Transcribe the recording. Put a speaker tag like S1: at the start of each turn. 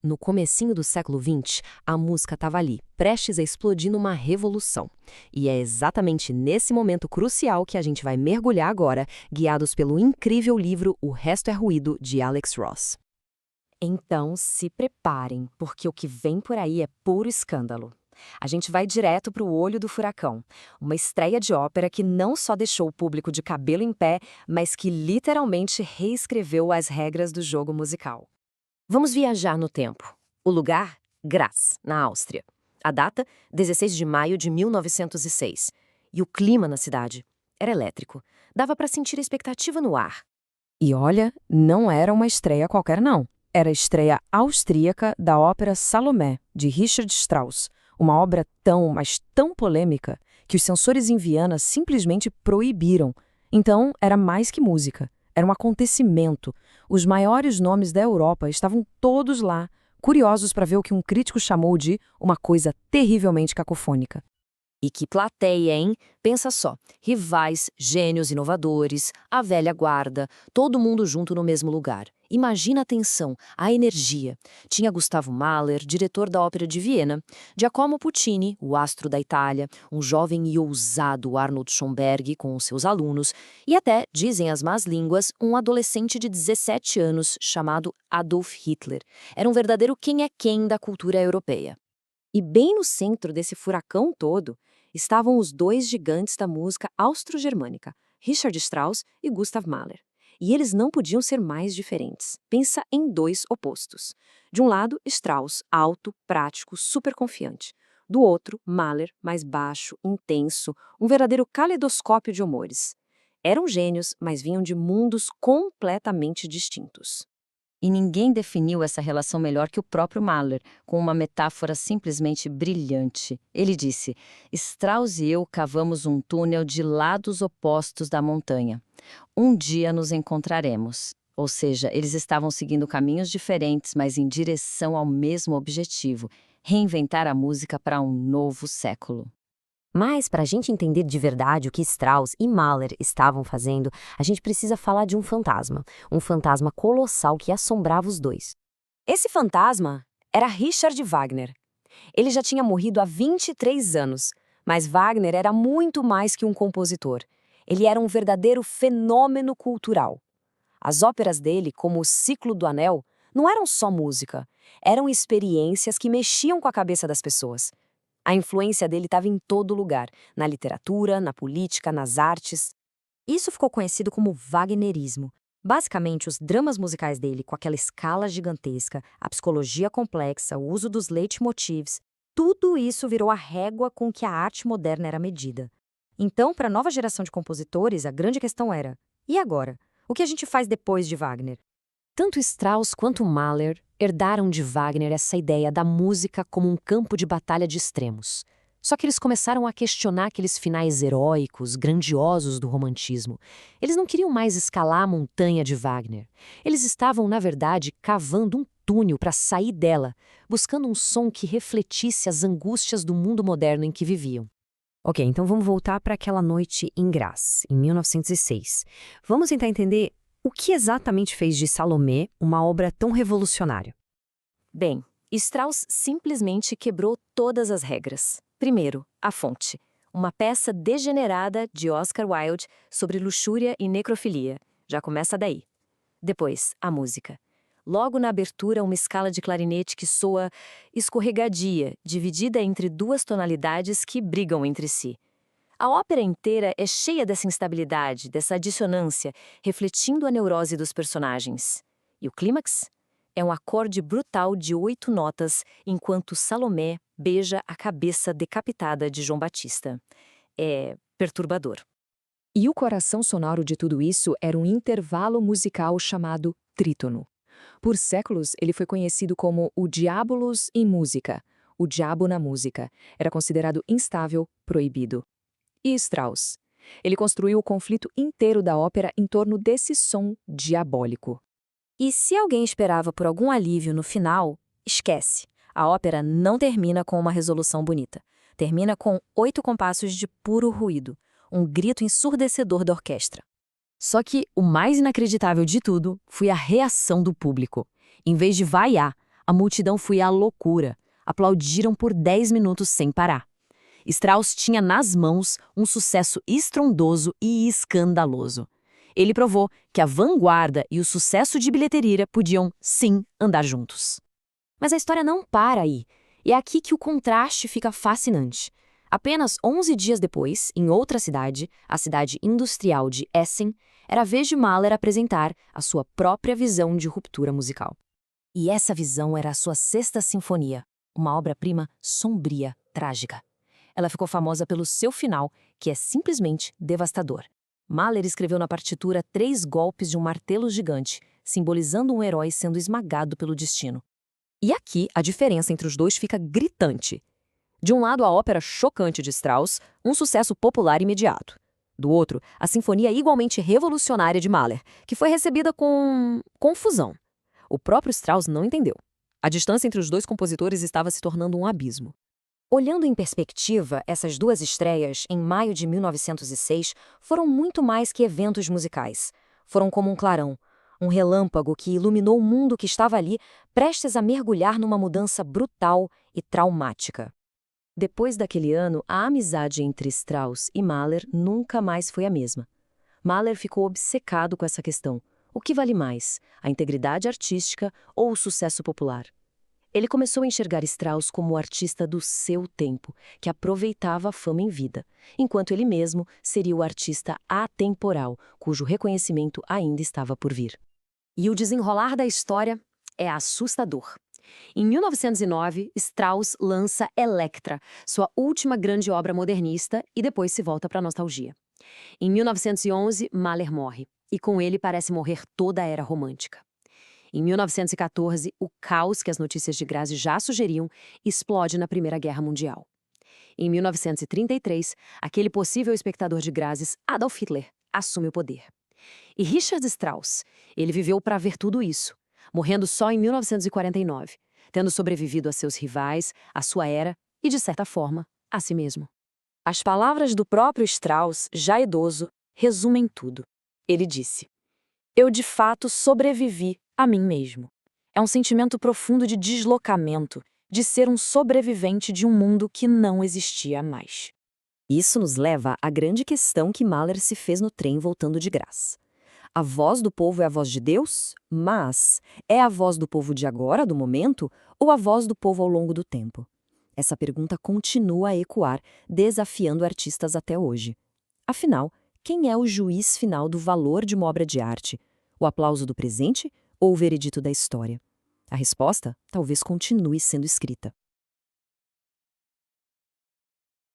S1: No comecinho do século XX, a música estava ali, prestes a explodir numa revolução. E é exatamente nesse momento crucial que a gente vai mergulhar agora, guiados pelo incrível livro O Resto é Ruído, de Alex Ross.
S2: Então, se preparem, porque o que vem por aí é puro escândalo. A gente vai direto para o olho do furacão, uma estreia de ópera que não só deixou o público de cabelo em pé, mas que literalmente reescreveu as regras do jogo musical.
S1: Vamos viajar no tempo. O lugar? Graz, na Áustria. A data? 16 de maio de 1906. E o clima na cidade? Era elétrico. Dava para sentir a expectativa no ar.
S2: E olha, não era uma estreia qualquer não. Era a estreia austríaca da ópera Salomé, de Richard Strauss, uma obra tão, mas tão polêmica, que os censores em Viena simplesmente proibiram. Então, era mais que música. Era um acontecimento. Os maiores nomes da Europa estavam todos lá, curiosos para ver o que um crítico chamou de uma coisa terrivelmente cacofônica.
S1: E que plateia, hein? Pensa só. Rivais, gênios inovadores, a velha guarda, todo mundo junto no mesmo lugar. Imagina a tensão, a energia. Tinha Gustavo Mahler, diretor da Ópera de Viena, Giacomo Puccini, o astro da Itália, um jovem e ousado Arnold Schönberg com os seus alunos, e até, dizem as más línguas, um adolescente de 17 anos chamado Adolf Hitler. Era um verdadeiro quem é quem da cultura europeia. E bem no centro desse furacão todo, estavam os dois gigantes da música austro-germânica, Richard Strauss e Gustav Mahler. E eles não podiam ser mais diferentes. Pensa em dois opostos. De um lado, Strauss, alto, prático, super confiante. Do outro, Mahler, mais baixo, intenso, um verdadeiro caleidoscópio de humores. Eram gênios, mas vinham de mundos completamente distintos.
S3: E ninguém definiu essa relação melhor que o próprio Mahler, com uma metáfora simplesmente brilhante. Ele disse: Strauss e eu cavamos um túnel de lados opostos da montanha. Um dia nos encontraremos. Ou seja, eles estavam seguindo caminhos diferentes, mas em direção ao mesmo objetivo: reinventar a música para um novo século.
S4: Mas, para a gente entender de verdade o que Strauss e Mahler estavam fazendo, a gente precisa falar de um fantasma colossal que assombrava os dois.
S2: Esse fantasma era Richard Wagner. Ele já tinha morrido há 23 anos, mas Wagner era muito mais que um compositor. Ele era um verdadeiro fenômeno cultural. As óperas dele, como O Ciclo do Anel, não eram só música, eram experiências que mexiam com a cabeça das pessoas. A influência dele estava em todo lugar, na literatura, na política, nas artes.
S4: Isso ficou conhecido como Wagnerismo. Basicamente, os dramas musicais dele, com aquela escala gigantesca, a psicologia complexa, o uso dos leitmotivs, tudo isso virou a régua com que a arte moderna era medida. Então, para a nova geração de compositores, a grande questão era: e agora? O que a gente faz depois de Wagner?
S1: Tanto Strauss quanto Mahler herdaram de Wagner essa ideia da música como um campo de batalha de extremos. Só que eles começaram a questionar aqueles finais heróicos, grandiosos do romantismo. Eles não queriam mais escalar a montanha de Wagner. Eles estavam, na verdade, cavando um túnel para sair dela, buscando um som que refletisse as angústias do mundo moderno em que viviam.
S4: Ok, então vamos voltar para aquela noite em Graz, em 1906. Vamos tentar entender o que exatamente fez de Salomé uma obra tão revolucionária.
S2: Bem, Strauss simplesmente quebrou todas as regras. Primeiro, a fonte. Uma peça degenerada de Oscar Wilde sobre luxúria e necrofilia. Já começa daí. Depois, a música. Logo na abertura, uma escala de clarinete que soa escorregadia, dividida entre duas tonalidades que brigam entre si. A ópera inteira é cheia dessa instabilidade, dessa dissonância, refletindo a neurose dos personagens. E o clímax? É um acorde brutal de 8 notas, enquanto Salomé beija a cabeça decapitada de João Batista. É perturbador.
S5: E o coração sonoro de tudo isso era um intervalo musical chamado trítono. Por séculos, ele foi conhecido como o diabolus in musica, o diabo na música. Era considerado instável, proibido. E Strauss? Ele construiu o conflito inteiro da ópera em torno desse som diabólico.
S2: E se alguém esperava por algum alívio no final, esquece. A ópera não termina com uma resolução bonita. Termina com 8 compassos de puro ruído, um grito ensurdecedor da orquestra.
S1: Só que o mais inacreditável de tudo foi a reação do público. Em vez de vaiar,
S2: A multidão foi à loucura. Aplaudiram por 10 minutos sem parar. Strauss tinha nas mãos um sucesso estrondoso e escandaloso. Ele provou que a vanguarda e o sucesso de bilheteria podiam, sim, andar juntos.
S4: Mas a história não para aí. E é aqui que o contraste fica fascinante. Apenas 11 dias depois, em outra cidade, a cidade industrial de Essen, era a vez de Mahler apresentar a sua própria visão de ruptura musical. E essa visão era a sua Sexta Sinfonia, uma obra-prima sombria, trágica. Ela ficou famosa pelo seu final, que é simplesmente devastador. Mahler escreveu na partitura 3 golpes de um martelo gigante, simbolizando um herói sendo esmagado pelo destino. E aqui a diferença entre os dois fica gritante. De um lado, a ópera chocante de Strauss, um sucesso popular imediato. Do outro, a sinfonia igualmente revolucionária de Mahler, que foi recebida com confusão. O próprio Strauss não entendeu. A distância entre os dois compositores estava se tornando um abismo. Olhando em perspectiva, essas duas estreias, em maio de 1906, foram muito mais que eventos musicais. Foram como um clarão, um relâmpago que iluminou o mundo que estava ali, prestes a mergulhar numa mudança brutal e traumática. Depois daquele ano, a amizade entre Strauss e Mahler nunca mais foi a mesma. Mahler ficou obcecado com essa questão. O que vale mais, a integridade artística ou o sucesso popular? Ele começou a enxergar Strauss como o artista do seu tempo, que aproveitava a fama em vida, enquanto ele mesmo seria o artista atemporal, cujo reconhecimento ainda estava por vir.
S2: E o desenrolar da história é assustador. Em 1909, Strauss lança Elektra, sua última grande obra modernista, e depois se volta para a nostalgia. Em 1911, Mahler morre, e com ele parece morrer toda a era romântica. Em 1914, o caos que as notícias de Grazi já sugeriam explode na Primeira Guerra Mundial. Em 1933, aquele possível espectador de Grazis, Adolf Hitler, assume o poder. E Richard Strauss, ele viveu para ver tudo isso, morrendo só em 1949, tendo sobrevivido a seus rivais, a sua era e, de certa forma, a si mesmo.
S4: As palavras do próprio Strauss, já idoso, resumem tudo. Ele disse: "Eu de fato sobrevivi a mim mesmo. É um sentimento profundo de deslocamento, de ser um sobrevivente de um mundo que não existia mais."
S2: Isso nos leva à grande questão que Mahler se fez no trem voltando de Graz. A voz do povo é a voz de Deus, mas é a voz do povo de agora, do momento, ou a voz do povo ao longo do tempo? Essa pergunta continua a ecoar, desafiando artistas até hoje. Afinal, quem é o juiz final do valor de uma obra de arte? O aplauso do presente ou o veredito da história? A resposta talvez continue sendo escrita.